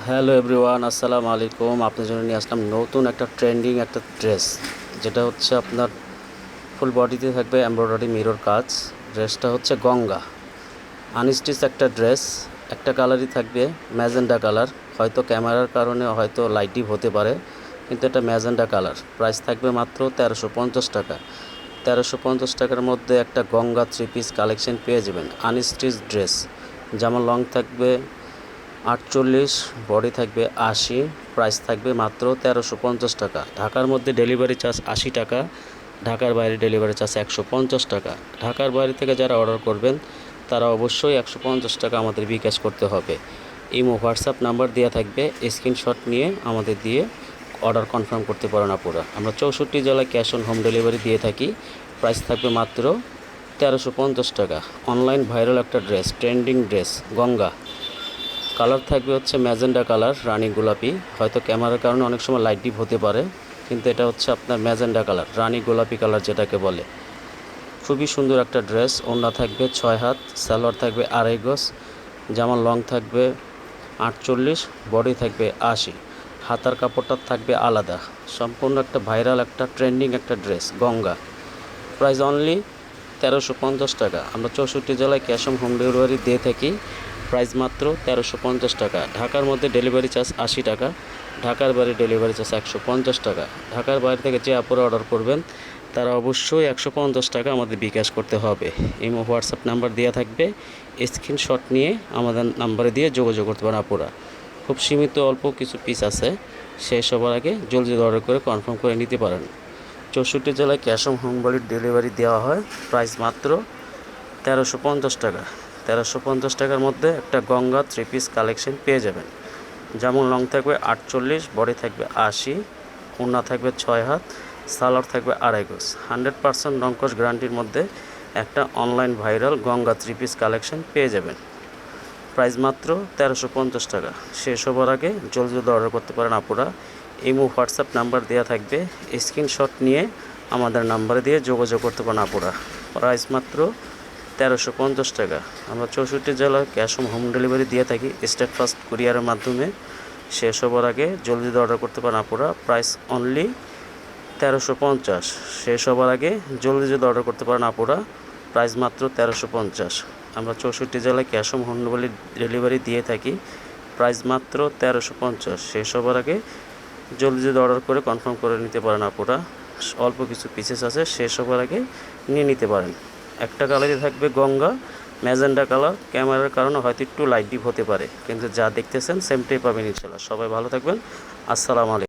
Hello everyone, আসসালামু আলাইকুম। আপনার জন্য নিয়ে আসলাম নতুন একটা ট্রেন্ডিং একটা ড্রেস, যেটা হচ্ছে আপনার ফুল বডিতে থাকবে এমব্রয়ডারি মিরর কাজ। ড্রেসটা হচ্ছে গঙ্গা আনস্টিচ একটা ড্রেস। একটা কালারই থাকবে, ম্যাজেন্ডা কালার। হয়তো ক্যামেরার কারণে হয়তো লাইট ডিপ হতে পারে, কিন্তু এটা ম্যাজেন্ডা কালার। প্রাইস থাকবে মাত্র 1350 টাকা। 1350 টাকার মধ্যে একটা গঙ্গা 3 পিস কালেকশন পেয়ে যাবেন। আনস্টিচ ড্রেস, যেমন লং থাকবে 48, বডি থাকবে 80। প্রাইস থাকবে মাত্র 1350 টাকা। ঢাকার মধ্যে ডেলিভারি চার্জ 80 টাকা, ঢাকার বাইরে ডেলিভারি চার্জ 150 টাকা। ঢাকার বাইরে থেকে যারা অর্ডার করবেন তারা অবশ্যই 150 টাকা আমাদের বিকাশ করতে হবে। ইমো হোয়াটসঅ্যাপ নাম্বার দেওয়া থাকবে, স্ক্রিনশট নিয়ে আমাদের দিয়ে অর্ডার কনফার্ম করতে পারেন আপুরা। আমরা 64 জেলায় ক্যাশ অন হোম ডেলিভারি দিয়ে থাকি। প্রাইস থাকবে মাত্র 1350 টাকা। অনলাইন ভাইরাল একটা dress, trending dress Ganga. Colour থাকবে হচ্ছে ম্যাজেন্ডা কালার, রানী গোলাপি। হয়তো ক্যামেরার কারণে অনেক সময় লাইট ডিপ হতে পারে, কিন্তু এটা হচ্ছে আপনার ম্যাজেন্ডা কালার, রানী গোলাপি কালার যেটাকে বলে। খুবই সুন্দর একটা ড্রেস। ওড়না থাকবে 6 হাত, সালোয়ার থাকবে 2.5 গজ, যেমন লং থাকবে 48, বডি থাকবে 80। হাতার কাপড়টা থাকবে আলাদা। সম্পূর্ণ একটা ভাইরাল একটা ট্রেন্ডিং একটা ড্রেস গঙ্গা। প্রাইস অনলি 1350 টাকা। আমরা 64 জেলায় ক্যাশ অন হোম ডেলিভারি দিয়ে থাকি। প্রাইস মাত্র 1350 টাকা। ঢাকার মধ্যে ডেলিভারি চার্জ 80 টাকা, ঢাকার বাইরে ডেলিভারি চার্জ 150 টাকা। ঢাকার বাইরে থেকে যে আপুরা অর্ডার করবেন তারা অবশ্যই 150 টাকা আমাদের বিকাশ করতে হবে। ইমো হোয়াটসঅ্যাপ নাম্বার দেওয়া থাকবে, স্ক্রিনশট নিয়ে আমাদের নাম্বারে দিয়ে যোগাযোগ করতে পারেন আপুরা। খুব সীমিত অল্প কিছু পিস আছে, শেষ হবার আগে জলদি অর্ডার করে কনফার্ম করে নিতে পারেন। 64 জেলায় ক্যাশ অন হোম ডেলিভারি দেওয়া হয়। প্রাইস মাত্র 1350 টাকা। 1350 টাকার মধ্যে একটা গঙ্গা 3 পিস কালেকশন পেয়ে যাবেন। যেমন লং থাকবে 48, বডি থাকবে 80, ওড়না থাকবে 6 হাত, সালোয়ার থাকবে 2.5 গজ। 100% রংকশ গ্যারান্টির মধ্যে একটা online viral Ganga 3 piece collection পেয়ে যাবেন। প্রাইস মাত্র 1350 টাকা। শেষ হবার আগে জলদি অর্ডার করতে পারেন আপুরা। ইমো হোয়াটসঅ্যাপ নাম্বার দেওয়া থাকবে, স্ক্রিনশট নিয়ে আমাদের নাম্বারে দিয়ে যোগাযোগ করতে পারেন আপুরা। প্রাইস মাত্র 1350 টাকা। আমরা 64 জেলায় ক্যাশ অন হোম ডেলিভারি দিয়ে থাকি স্টেট ফার্স্ট কুরিয়ারের মাধ্যমে। শেষ হবার আগে জলদি অর্ডার করতে পারেন আপুরা। Price only 1350। শেষ হবার আগে জলদি অর্ডার করতে পারেন আপুরা। প্রাইস মাত্র 1350। আমরা 64 জেলায় ক্যাশ অন হোম ডেলিভারি দিয়ে থাকি। প্রাইস মাত্র 1350। শেষ হবার আগে জলদি অর্ডার করে কনফার্ম করে নিতে পারেন আপুরা। অল্প কিছু পিসেস আছে, শেষ হবার আগে নিয়ে নিতে পারেন। একটা কালারই থাকবে গঙ্গা ম্যাজেন্ডা কালার। ক্যামেরার কারণে হয়তো একটু লাইট ডিপ হতে পারে, কিন্তু যা দেখতেছেন সেমটাই পাবেন ইনশাল্লাহ। সবাই ভালো থাকবেন। আসসালামু আলাইকুম।